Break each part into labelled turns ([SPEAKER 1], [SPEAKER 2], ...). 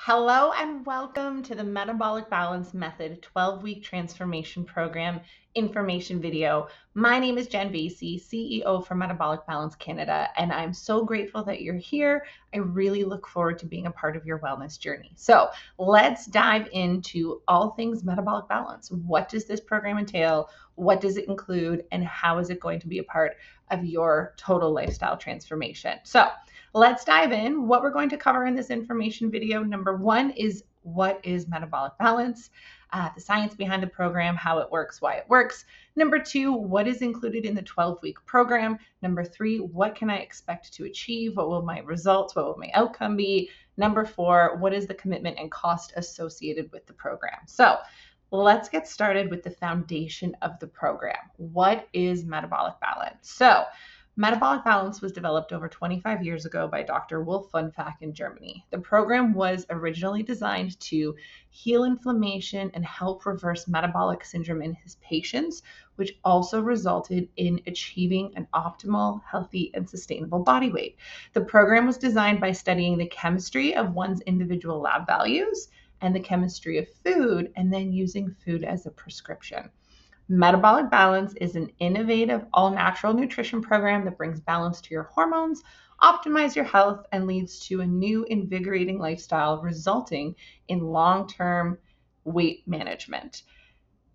[SPEAKER 1] Hello and welcome to the Metabolic Balance Method 12-week transformation program information video. My name is Jen Vasey, CEO for Metabolic Balance Canada, and I'm so grateful that you're here. I really look forward to being a part of your wellness journey. So let's dive into all things metabolic balance. What does this program entail? What does it include? And how is it going to be a part of your total lifestyle transformation? So let's dive in. What we're going to cover in this information video, number one, is what is metabolic balance, the science behind the program, how it works, why it works. Number two, what is included in the 12-week program. Number three, what can I expect to achieve? What will my results, what will my outcome be? Number four, what is the commitment and cost associated with the program? So let's get started with the foundation of the program. What is metabolic balance? So Metabolic Balance was developed over 25 years ago by Dr. Wolf Funfack in Germany. The program was originally designed to heal inflammation and help reverse metabolic syndrome in his patients, which also resulted in achieving an optimal, healthy, and sustainable body weight. The program was designed by studying the chemistry of one's individual lab values and the chemistry of food, and then using food as a prescription. Metabolic Balance is an innovative, all-natural nutrition program that brings balance to your hormones, optimize your health, and leads to a new, invigorating lifestyle, resulting in long-term weight management.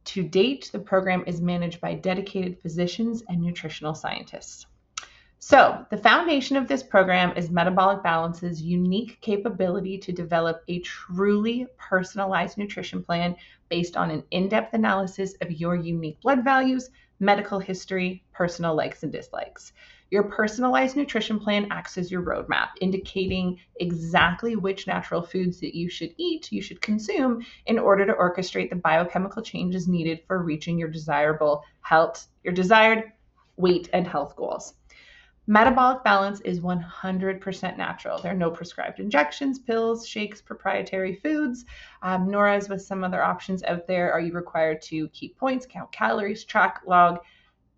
[SPEAKER 1] To date, the program is managed by dedicated physicians and nutritional scientists. So, the foundation of this program is Metabolic Balance's unique capability to develop a truly personalized nutrition plan based on an in-depth analysis of your unique blood values, medical history, personal likes and dislikes. Your personalized nutrition plan acts as your roadmap, indicating exactly which natural foods that you should eat, you should consume in order to orchestrate the biochemical changes needed for reaching your desired weight and health goals. Metabolic Balance is 100% natural. There are no prescribed injections, pills, shakes, proprietary foods, nor as with some other options out there are you required to keep points, count calories, track, log,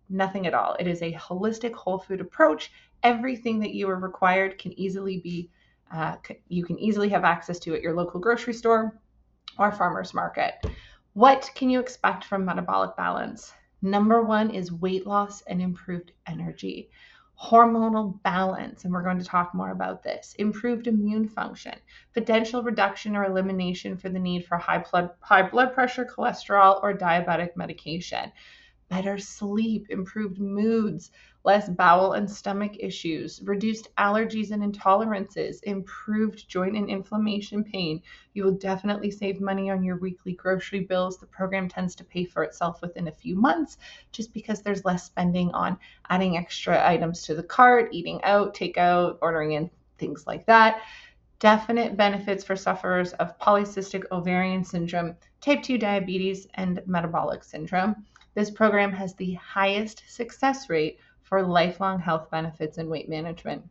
[SPEAKER 1] nothing at all. It is a holistic whole food approach. Everything that you are required can easily be, you can easily have access to at your local grocery store or farmer's market. What can you expect from Metabolic Balance? Number one is weight loss and improved energy. Hormonal balance, and we're going to talk more about this, improved immune function, potential reduction or elimination for the need for high blood pressure, cholesterol, or diabetic medication, better sleep, improved moods, less bowel and stomach issues, reduced allergies and intolerances, improved joint and inflammation pain. You will definitely save money on your weekly grocery bills. The program tends to pay for itself within a few months just because there's less spending on adding extra items to the cart, eating out, takeout, ordering in, things like that. Definite benefits for sufferers of polycystic ovarian syndrome, type 2 diabetes, and metabolic syndrome. This program has the highest success rate for lifelong health benefits and weight management.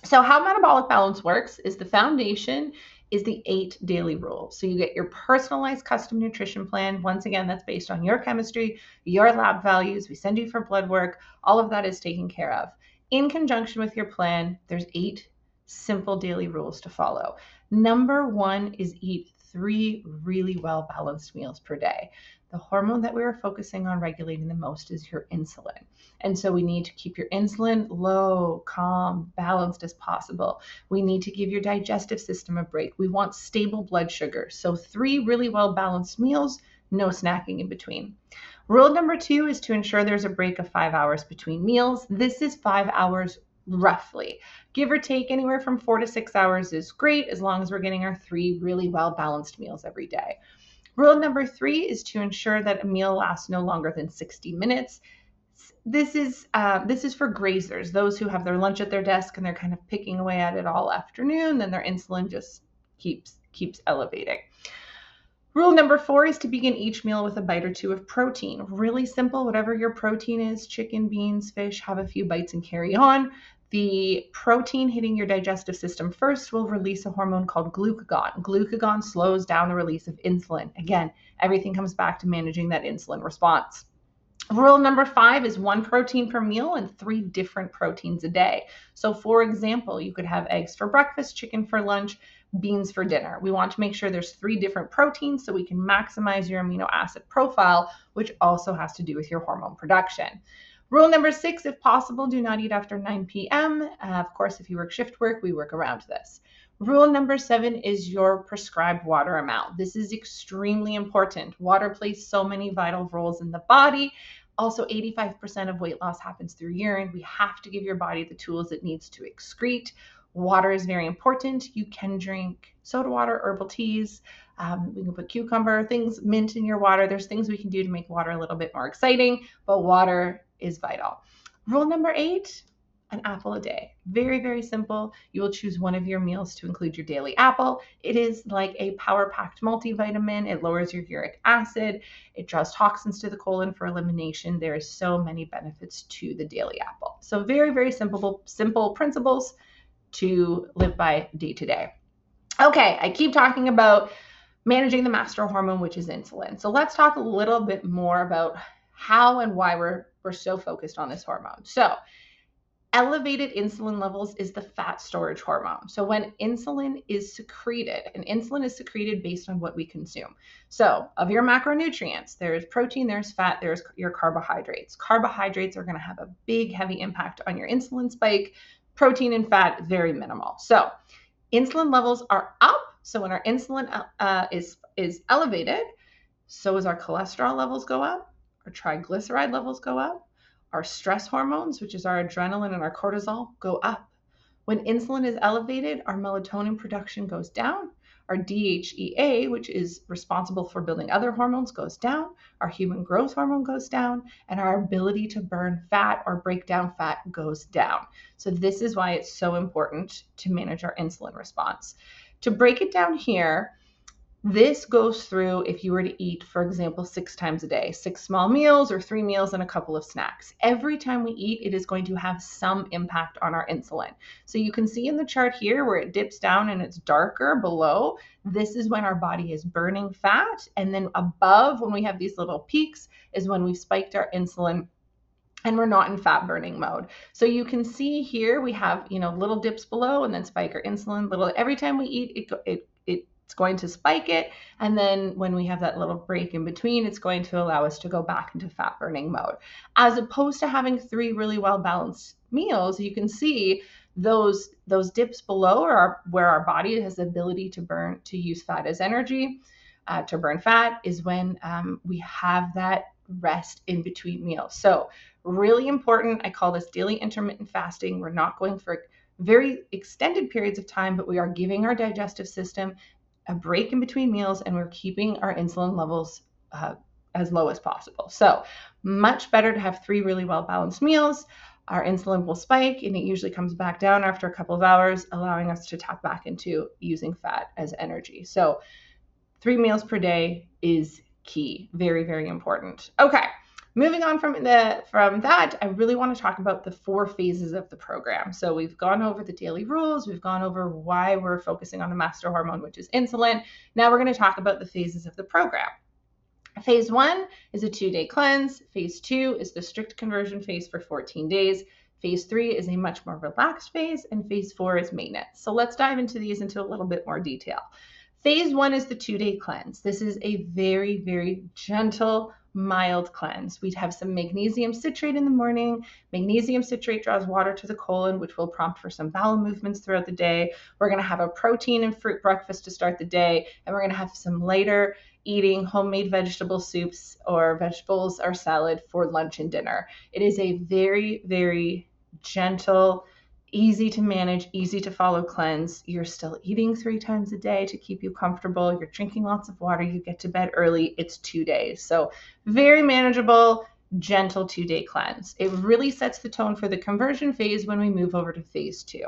[SPEAKER 1] So how Metabolic Balance works is the foundation is the 8 daily rule. So you get your personalized custom nutrition plan. Once again, that's based on your chemistry, your lab values. We send you for blood work. All of that is taken care of. In conjunction with your plan, there's 8 simple daily rules to follow. Number one is eat 3 really well-balanced meals per day. The hormone that we are focusing on regulating the most is your insulin. And so we need to keep your insulin low, calm, balanced as possible. We need to give your digestive system a break. We want stable blood sugar. So 3 really well-balanced meals, no snacking in between. Rule number 2 is to ensure there's a break of 5 hours between meals. This is 5 hours roughly. Give or take anywhere from 4 to 6 hours is great as long as we're getting our 3 really well-balanced meals every day. Rule number 3 is to ensure that a meal lasts no longer than 60 minutes. This is for grazers, those who have their lunch at their desk and they're kind of picking away at it all afternoon, then their insulin just keeps elevating. Rule number 4 is to begin each meal with a bite or 2 of protein. Really simple, whatever your protein is, chicken, beans, fish, have a few bites and carry on. The protein hitting your digestive system first will release a hormone called glucagon. Glucagon slows down the release of insulin. Again, everything comes back to managing that insulin response. Rule number 5 is 1 protein per meal and 3 different proteins a day. So for example, you could have eggs for breakfast, chicken for lunch, beans for dinner. We want to make sure there's 3 different proteins so we can maximize your amino acid profile, which also has to do with your hormone production. Rule number 6, if possible, do not eat after 9 p.m. Of course, if you work shift work, we work around this. Rule number 7 is your prescribed water amount. This is extremely important. Water plays so many vital roles in the body. Also, 85% of weight loss happens through urine. We have to give your body the tools it needs to excrete. Water is very important. You can drink soda water, herbal teas. We can put cucumber, things, mint in your water. There's things we can do to make water a little bit more exciting, but water is vital. Rule number 8, an apple a day. Very, very simple. You will choose one of your meals to include your daily apple. It is like a power-packed multivitamin. It lowers your uric acid. It draws toxins to the colon for elimination. There are so many benefits to the daily apple. So very, very simple principles to live by day to day. Okay, I keep talking about managing the master hormone, which is insulin. So let's talk a little bit more about how and why we're so focused on this hormone. So elevated insulin levels is the fat storage hormone. So when insulin is secreted, and insulin is secreted based on what we consume. So of your macronutrients, there's protein, there's fat, there's your carbohydrates. Carbohydrates are going to have a big, heavy impact on your insulin spike. Protein and fat, very minimal. So insulin levels are up. So when our insulin is elevated, so as our cholesterol levels go up, our triglyceride levels go up, our stress hormones, which is our adrenaline and our cortisol, go up. When insulin is elevated, our melatonin production goes down. Our DHEA, which is responsible for building other hormones, goes down. Our human growth hormone goes down. And our ability to burn fat or break down fat goes down. So this is why it's so important to manage our insulin response. To break it down here, this goes through if you were to eat, for example, 6 times a day, 6 small meals or 3 meals and a couple of snacks. Every time we eat, it is going to have some impact on our insulin. So you can see in the chart here where it dips down and it's darker below, this is when our body is burning fat. And then above, when we have these little peaks, is when we've spiked our insulin and we're not in fat burning mode. So you can see here we have, little dips below and then spike our insulin. Every time we eat, it's going to spike it. And then when we have that little break in between, it's going to allow us to go back into fat burning mode. As opposed to having 3 really well-balanced meals, you can see those dips below are where our body has the ability to use fat as energy, to burn fat, is when we have that rest in between meals. So really important. I call this daily intermittent fasting. We're not going for very extended periods of time, but we are giving our digestive system a break in between meals, and we're keeping our insulin levels as low as possible. So much better to have 3 really well-balanced meals. Our insulin will spike, and it usually comes back down after a couple of hours, allowing us to tap back into using fat as energy. So 3 meals per day is key. Very, very important. Okay. Moving on from that, I really want to talk about the 4 phases of the program. So we've gone over the daily rules. We've gone over why we're focusing on the master hormone, which is insulin. Now we're going to talk about the phases of the program. Phase 1 is a 2-day cleanse. Phase 2 is the strict conversion phase for 14 days. Phase 3 is a much more relaxed phase, and phase 4 is maintenance. So let's dive into these into a little bit more detail. Phase 1 is the 2-day cleanse. This is a very, very gentle, mild cleanse. We'd have some magnesium citrate in the morning. Magnesium citrate draws water to the colon, which will prompt for some bowel movements throughout the day. We're going to have a protein and fruit breakfast to start the day, and we're going to have some lighter eating homemade vegetable soups or vegetables or salad for lunch and dinner. It is a very, very gentle, easy to manage, easy to follow cleanse. You're still eating 3 times a day to keep you comfortable. You're drinking lots of water. You get to bed early. It's 2 days. So very manageable, gentle 2-day cleanse. It really sets the tone for the conversion phase when we move over to phase 2.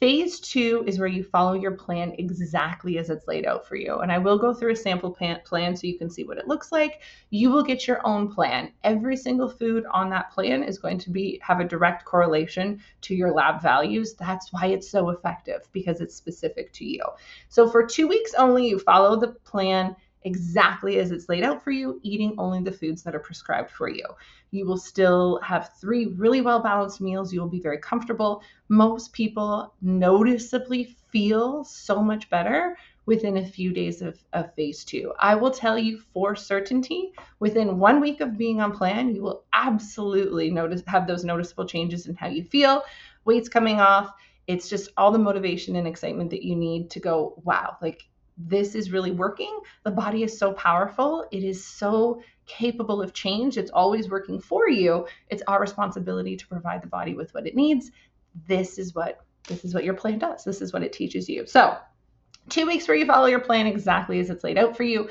[SPEAKER 1] Phase 2 is where you follow your plan exactly as it's laid out for you. And I will go through a sample plan so you can see what it looks like. You will get your own plan. Every single food on that plan is going to have a direct correlation to your lab values. That's why it's so effective, because it's specific to you. So for 2 weeks only, you follow the plan exactly as it's laid out for you, eating only the foods that are prescribed for you. You will still have 3 really well-balanced meals. You will be very comfortable. Most people noticeably feel so much better within a few days of phase 2. I will tell you for certainty, within 1 week of being on plan, you will absolutely have those noticeable changes in how you feel, weight's coming off. It's just all the motivation and excitement that you need to go, wow, like this is really working. The body is so powerful. It is so capable of change. It's always working for you. It's our responsibility to provide the body with what it needs. This is what your plan does. This is what it teaches you. So 2 weeks where you follow your plan exactly as it's laid out for you.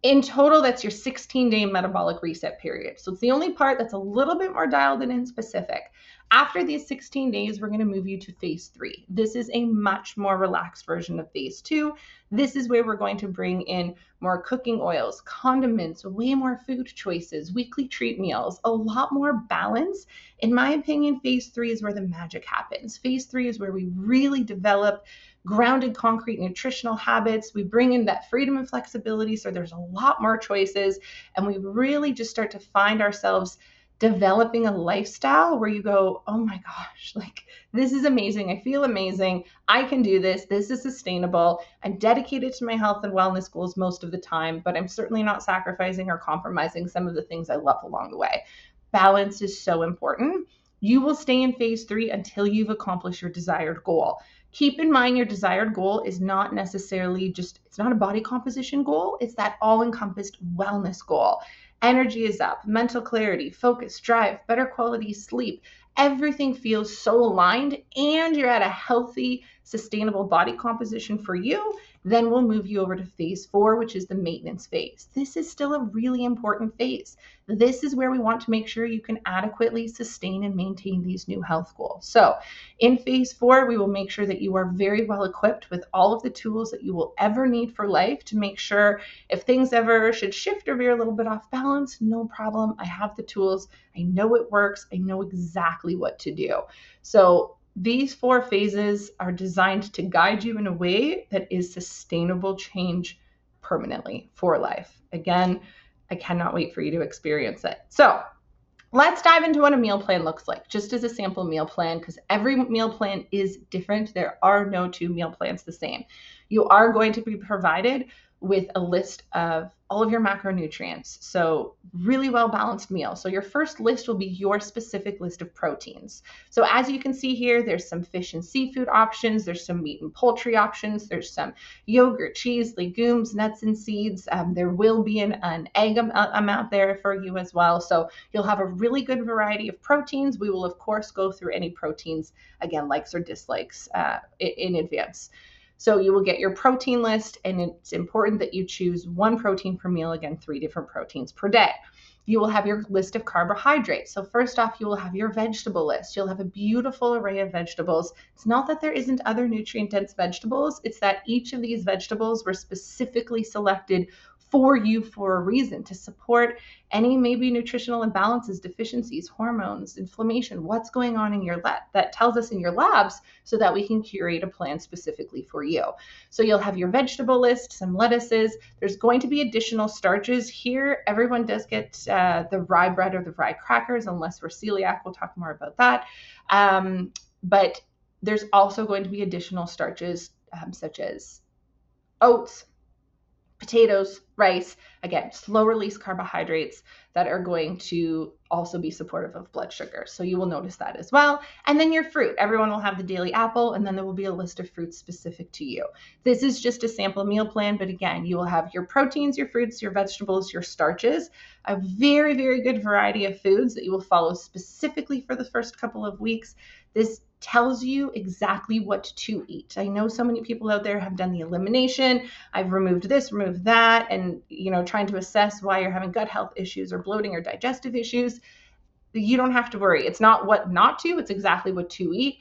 [SPEAKER 1] In total, that's your 16-day metabolic reset period. So it's the only part that's a little bit more dialed in specific. After these 16 days, we're going to move you to phase 3. This is a much more relaxed version of phase 2. This is where we're going to bring in more cooking oils, condiments, way more food choices, weekly treat meals, a lot more balance. In my opinion, phase 3 is where the magic happens. Phase 3 is where we really develop grounded, concrete nutritional habits. We bring in that freedom and flexibility, so there's a lot more choices, and we really just start to find ourselves developing a lifestyle where you go, oh my gosh, like this is amazing. I feel amazing. I can do this. This is sustainable. I'm dedicated to my health and wellness goals most of the time, but I'm certainly not sacrificing or compromising some of the things I love along the way. Balance is so important. You will stay in phase 3 until you've accomplished your desired goal. Keep in mind your desired goal is not necessarily it's not a body composition goal. It's that all-encompassed wellness goal. Energy is up, mental clarity, focus, drive, better quality sleep. Everything feels so aligned, and you're at a healthy, sustainable body composition for you. Then we'll move you over to phase 4, which is the maintenance phase. This is still a really important phase. This is where we want to make sure you can adequately sustain and maintain these new health goals. So in phase 4, we will make sure that you are very well equipped with all of the tools that you will ever need for life to make sure if things ever should shift or veer a little bit off balance, no problem. I have the tools. I know it works. I know exactly what to do. So these 4 phases are designed to guide you in a way that is sustainable change permanently for life. Again, I cannot wait for you to experience it. So let's dive into what a meal plan looks like, just as a sample meal plan, because every meal plan is different. There are no 2 meal plans the same. You are going to be provided with a list of all of your macronutrients. So really well-balanced meal. So your first list will be your specific list of proteins. So as you can see here, there's some fish and seafood options. There's some meat and poultry options. There's some yogurt, cheese, legumes, nuts, and seeds. There will be an egg amount there for you as well. So you'll have a really good variety of proteins. We will, of course, go through any proteins, again, likes or dislikes in advance. So you will get your protein list, and it's important that you choose 1 protein per meal, again, 3 different proteins per day. You will have your list of carbohydrates. So first off, you will have your vegetable list. You'll have a beautiful array of vegetables. It's not that there isn't other nutrient-dense vegetables. It's that each of these vegetables were specifically selected for you for a reason, to support any maybe nutritional imbalances, deficiencies, hormones, inflammation, what's going on in your lab that tells us in your labs so that we can curate a plan specifically for you. So you'll have your vegetable list, some lettuces. There's going to be additional starches here. Everyone does get the rye bread or the rye crackers, unless we're celiac. We'll talk more about that. But there's also going to be additional starches such as oats, potatoes, rice, again, slow release carbohydrates that are going to also be supportive of blood sugar. So you will notice that as well. And then your fruit. Everyone will have the daily apple, and then there will be a list of fruits specific to you. This is just a sample meal plan, but again, you will have your proteins, your fruits, your vegetables, your starches, a very, very good variety of foods that you will follow specifically for the first couple of weeks. This tells you exactly what to eat. I know so many people out there have done the elimination. I've removed this, removed that, and trying to assess why you're having gut health issues or bloating or digestive issues. You don't have to worry. It's not what not to, it's exactly what to eat.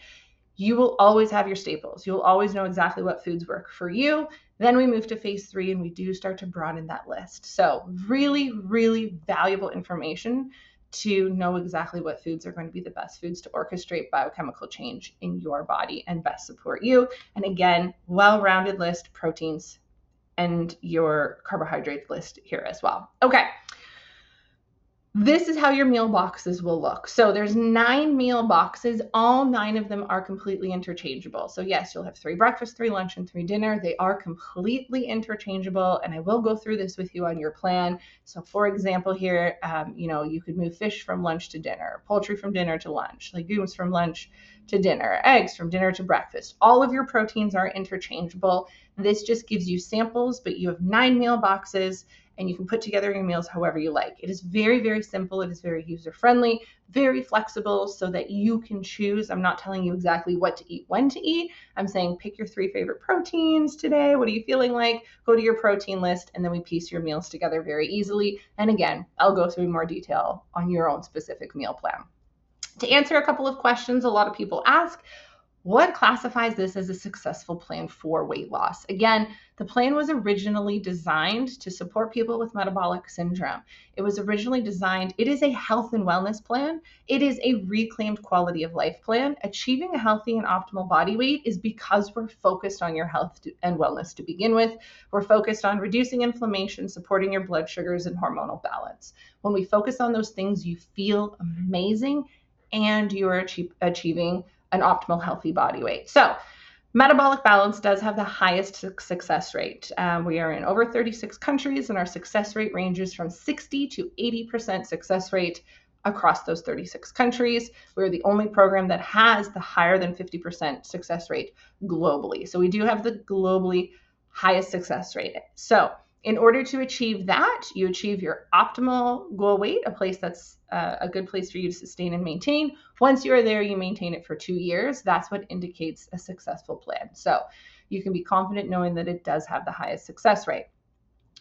[SPEAKER 1] You will always have your staples. You'll always know exactly what foods work for you. Then we move to phase 3 and we do start to broaden that list. So really, really valuable information to know exactly what foods are going to be the best foods to orchestrate biochemical change in your body and best support you. And again, well-rounded list: proteins, and your carbohydrate list here as well. Okay. This is how your meal boxes will look. So there's 9 meal boxes. All 9 of them are completely interchangeable. So yes, you'll have 3 breakfast, 3 lunch, and 3 dinner. They are completely interchangeable, and I will go through this with you on your plan. So for example here, you could move fish from lunch to dinner, poultry from dinner to lunch, legumes from lunch to dinner, eggs from dinner to breakfast. All of your proteins are interchangeable. This just gives you samples, but you have 9 meal boxes, and you can put together your meals however you like. It is very, very simple. It is very user-friendly, very flexible so that you can choose. I'm not telling you exactly what to eat, when to eat. I'm saying pick your 3 favorite proteins today. What are you feeling like? Go to your protein list, and then we piece your meals together very easily. And again, I'll go through more detail on your own specific meal plan. To answer a couple of questions a lot of people ask, what classifies this as a successful plan for weight loss? Again, the plan was originally designed to support people with metabolic syndrome. It was originally designed, it is a health and wellness plan. It is a reclaimed quality of life plan. Achieving a healthy and optimal body weight is because we're focused on your health and wellness to begin with. We're focused on reducing inflammation, supporting your blood sugars, and hormonal balance. When we focus on those things, you feel amazing and you're achieving an optimal healthy body weight. So metabolic balance does have the highest success rate. We are in over 36 countries, and our success rate ranges from 60 to 80% success rate across those 36 countries. We're the only program that has the higher than 50% success rate globally. So we do have the globally highest success rate. So in order to achieve that, you achieve your optimal goal weight, a place that's a good place for you to sustain and maintain. Once you are there, you maintain it for 2 years. That's what indicates a successful plan. So you can be confident knowing that it does have the highest success rate.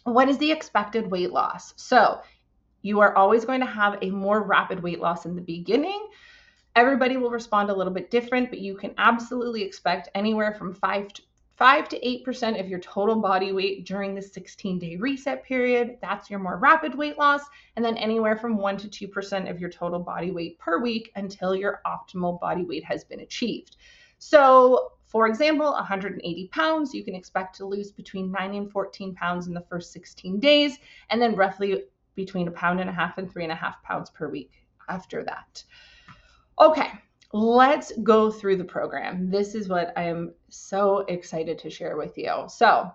[SPEAKER 1] What is the expected weight loss? So you are always going to have a more rapid weight loss in the beginning. Everybody will respond a little bit different, but you can absolutely expect anywhere from 5 to 8% of your total body weight during the 16-day reset period. That's your more rapid weight loss. And then anywhere from 1 to 2% of your total body weight per week until your optimal body weight has been achieved. So for example, 180 pounds, you can expect to lose between 9 and 14 pounds in the first 16 days, and then roughly between 1.5 pounds and 3.5 pounds per week after that. Okay. Let's go through the program. This is what I am so excited to share with you. So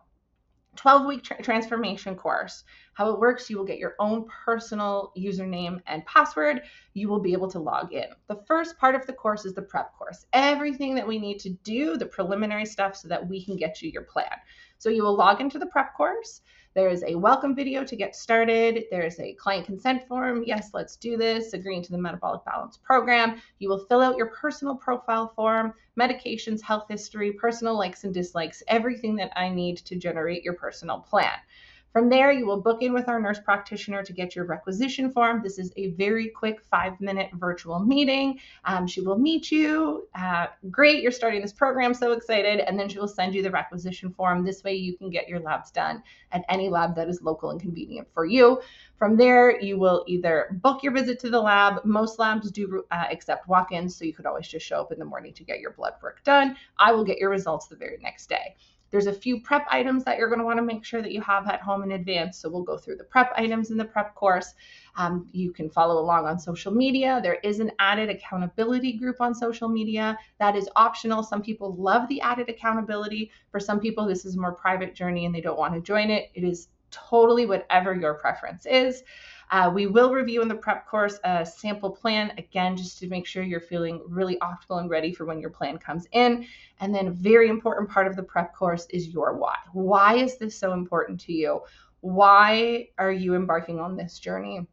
[SPEAKER 1] 12-week transformation course. How it works, you will get your own personal username and password. You will be able to log in. The first part of the course is the prep course. Everything that we need to do, the preliminary stuff so that we can get you your plan. So you will log into the prep course. There is a welcome video to get started. There's a client consent form. Yes, let's do this. Agreeing to the Metabolic Balance program. You will fill out your personal profile form, medications, health history, personal likes and dislikes, everything that I need to generate your personal plan. From there, you will book in with our nurse practitioner to get your requisition form. This is a very quick 5-minute virtual meeting. She will meet you. Great, you're starting this program, so excited. And then she will send you the requisition form. This way you can get your labs done at any lab that is local and convenient for you. From there, you will either book your visit to the lab. Most labs do accept walk-ins, so you could always just show up in the morning to get your blood work done. I will get your results the very next day. There's a few prep items that you're going to want to make sure that you have at home in advance. So we'll go through the prep items in the prep course. You can follow along on social media. There is an added accountability group on social media. That is optional. Some people love the added accountability. For some people, this is a more private journey and they don't want to join it. It is totally whatever your preference is. We will review in the prep course a sample plan, again, just to make sure you're feeling really optimal and ready for when your plan comes in. And then a very important part of the prep course is your why. Why is this so important to you? Why are you embarking on this journey?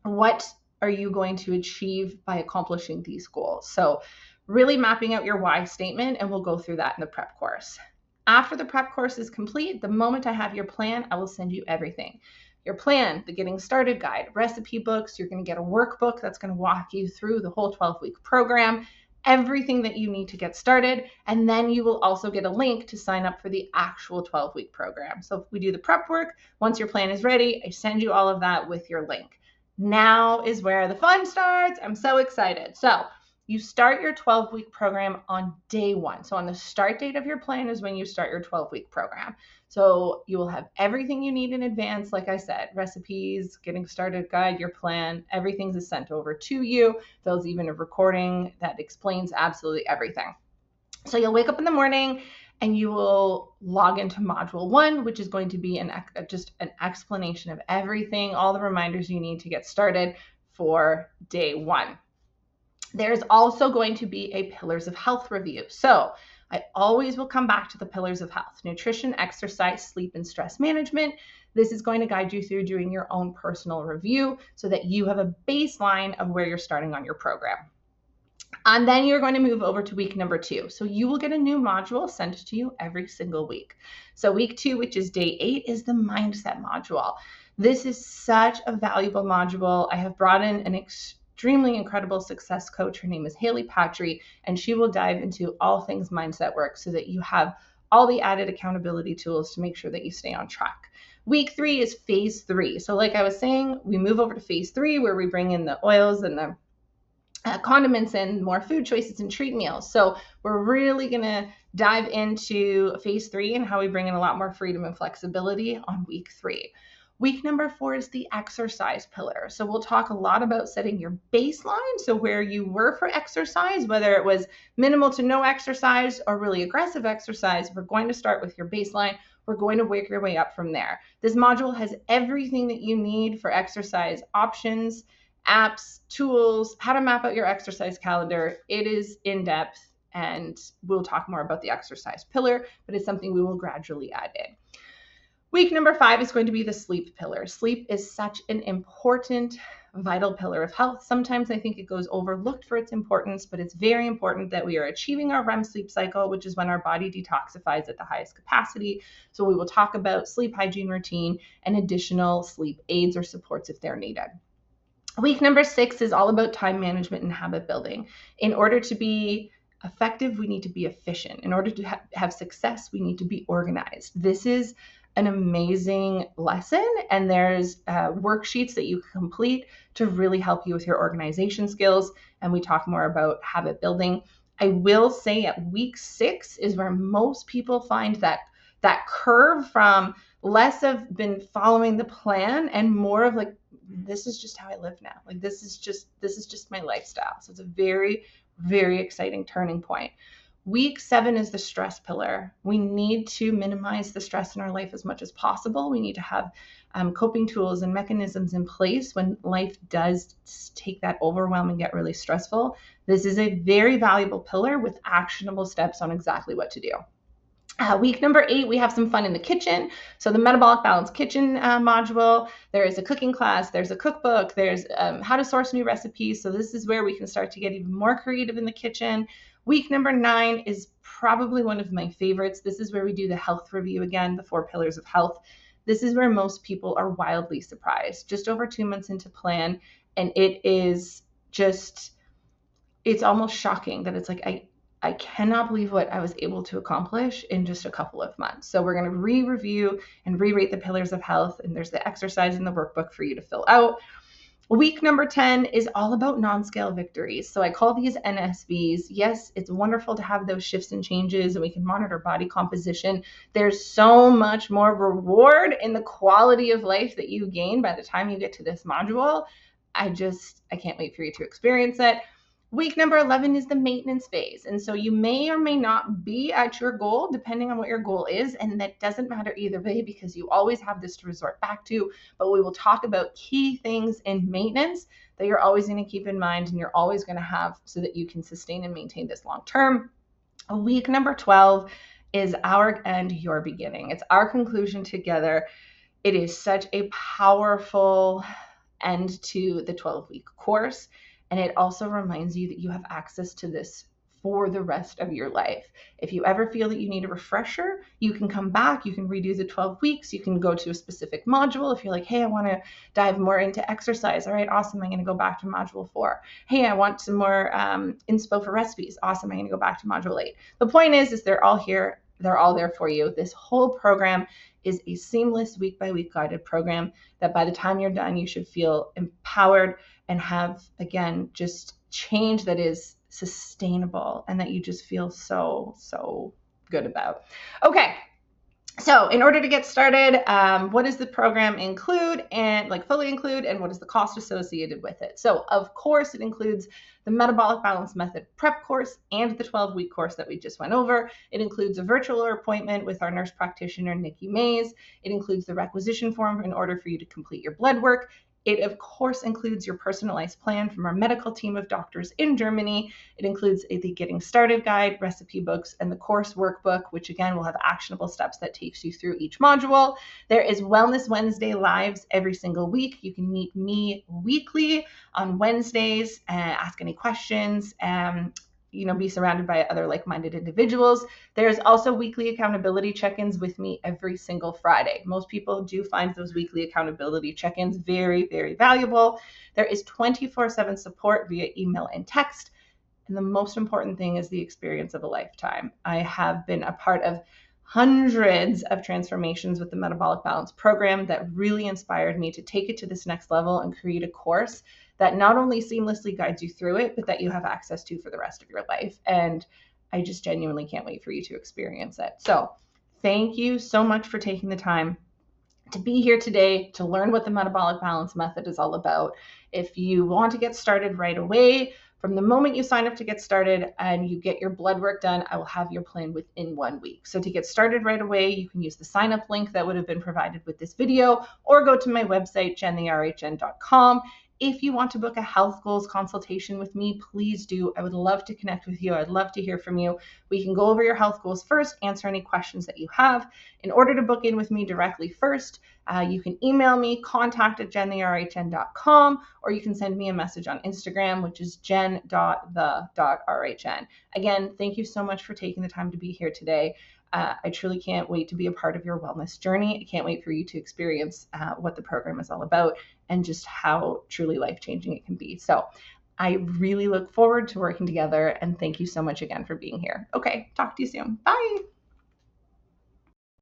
[SPEAKER 1] What are you going to achieve by accomplishing these goals? So really mapping out your why statement, and we'll go through that in the prep course. After the prep course is complete, the moment I have your plan, I will send you everything. Your plan, the getting started guide, recipe books. You're going to get a workbook that's going to walk you through the whole 12-week program, everything that you need to get started. And then you will also get a link to sign up for the actual 12-week program. So if we do the prep work, once your plan is ready, I send you all of that with your link. Now is where the fun starts. I'm so excited. So You start your 12-week program on day 1. So on the start date of your plan is when you start your 12-week program. So you will have everything you need in advance. Like I said, recipes, getting started guide, your plan, everything's sent over to you. There's even a recording that explains absolutely everything. So you'll wake up in the morning and you will log into module 1, which is going to be just an explanation of everything, all the reminders you need to get started for day 1. There's also going to be a pillars of health review. So I always will come back to the pillars of health: nutrition, exercise, sleep, and stress management. This is going to guide you through doing your own personal review so that you have a baseline of where you're starting on your program. And then you're going to move over to week number 2. So you will get a new module sent to you every single week. So week 2, which is day 8, is the mindset module. This is such a valuable module. I have brought in an extremely incredible success coach. Her name is Haley Patry, and she will dive into all things mindset work so that you have all the added accountability tools to make sure that you stay on track. Week 3 is phase 3. So like I was saying, we move over to phase 3 where we bring in the oils and the condiments and more food choices and treat meals. So we're really going to dive into phase 3 and how we bring in a lot more freedom and flexibility on week 3. Week number 4 is the exercise pillar. So we'll talk a lot about setting your baseline. So where you were for exercise, whether it was minimal to no exercise or really aggressive exercise, we're going to start with your baseline. We're going to work your way up from there. This module has everything that you need for exercise options, apps, tools, how to map out your exercise calendar. It is in depth, and we'll talk more about the exercise pillar, but it's something we will gradually add in. Week number 5 is going to be the sleep pillar. Sleep is such an important, vital pillar of health. Sometimes I think it goes overlooked for its importance, but it's very important that we are achieving our REM sleep cycle, which is when our body detoxifies at the highest capacity. So we will talk about sleep hygiene routine and additional sleep aids or supports if they're needed. Week number 6 is all about time management and habit building. In order to be effective, we need to be efficient. In order to have success, we need to be organized. This is an amazing lesson, and there's worksheets that you can complete to really help you with your organization skills, and we talk more about habit building. I will say at week 6 is where most people find that curve from less of been following the plan and more of like, this is just how I live now. Like this is just my lifestyle. So it's a very, very exciting turning point. Week 7 is the stress pillar. We need to minimize the stress in our life as much as possible. We need to have coping tools and mechanisms in place when life does take that overwhelm and get really stressful. This is a very valuable pillar with actionable steps on exactly what to do. Week number 8, we have some fun in the kitchen. So the Metabolic Balance Kitchen module, there is a cooking class, there's a cookbook, there's how to source new recipes. So this is where we can start to get even more creative in the kitchen. Week number 9 is probably one of my favorites. This is where we do the health review again, the 4 pillars of health. This is where most people are wildly surprised. Just over 2 months into plan, and it is just, it's almost shocking that it's like, I cannot believe what I was able to accomplish in just a couple of months. So we're going to review and re-rate the pillars of health, and there's the exercise in the workbook for you to fill out. Week number 10 is all about non-scale victories. So I call these NSVs. Yes, it's wonderful to have those shifts and changes, and we can monitor body composition. There's so much more reward in the quality of life that you gain by the time you get to this module. I can't wait for you to experience it. Week number 11 is the maintenance phase. And so you may or may not be at your goal, depending on what your goal is. And that doesn't matter either way because you always have this to resort back to. But we will talk about key things in maintenance that you're always going to keep in mind and you're always going to have so that you can sustain and maintain this long term. Week number 12 is our end, your beginning. It's our conclusion together. It is such a powerful end to the 12-week course. And it also reminds you that you have access to this for the rest of your life. If you ever feel that you need a refresher, you can come back, you can redo the 12 weeks, you can go to a specific module. If you're like, hey, I want to dive more into exercise. All right, awesome. I'm going to go back to module 4. Hey, I want some more inspo for recipes. Awesome. I'm going to go back to module 8. The point is they're all here. They're all there for you. This whole program is a seamless week-by-week guided program that by the time you're done, you should feel empowered and have, again, just change that is sustainable and that you just feel so good about. Okay. So in order to get started, what does the program include and like fully include, and what is the cost associated with it? So of course it includes the Metabolic Balance Method prep course and the 12-week course that we just went over. It includes a virtual appointment with our nurse practitioner, Nikki Mays. It includes the requisition form in order for you to complete your blood work. It, of course, includes your personalized plan from our medical team of doctors in Germany. It includes the Getting Started guide, recipe books, and the course workbook, which again will have actionable steps that takes you through each module. There is Wellness Wednesday lives every single week. You can meet me weekly on Wednesdays, ask any questions, be surrounded by other like-minded individuals. There's also weekly accountability check-ins with me every single Friday. Most people do find those weekly accountability check-ins very, very valuable. There is 24/7 support via email and text. And the most important thing is the experience of a lifetime. I have been a part of hundreds of transformations with the Metabolic Balance program that really inspired me to take it to this next level and create a course that not only seamlessly guides you through it, but that you have access to for the rest of your life. And I just genuinely can't wait for you to experience it. So thank you so much for taking the time to be here today to learn what the Metabolic Balance Method is all about. If you want to get started right away, from the moment you sign up to get started and you get your blood work done, I will have your plan within 1 week. So to get started right away, you can use the sign up link that would have been provided with this video, or go to my website, jentherhn.com. If you want to book a health goals consultation with me, please do. I would love to connect with you. I'd love to hear from you. We can go over your health goals first, answer any questions that you have. In order to book in with me directly first, you can email me, contact@jentherhn.com, or you can send me a message on Instagram, which is jen.the.rhn. Again, thank you so much for taking the time to be here today. I truly can't wait to be a part of your wellness journey. I can't wait for you to experience what the program is all about and just how truly life-changing it can be. So I really look forward to working together, and thank you so much again for being here. Okay, talk to you soon. Bye.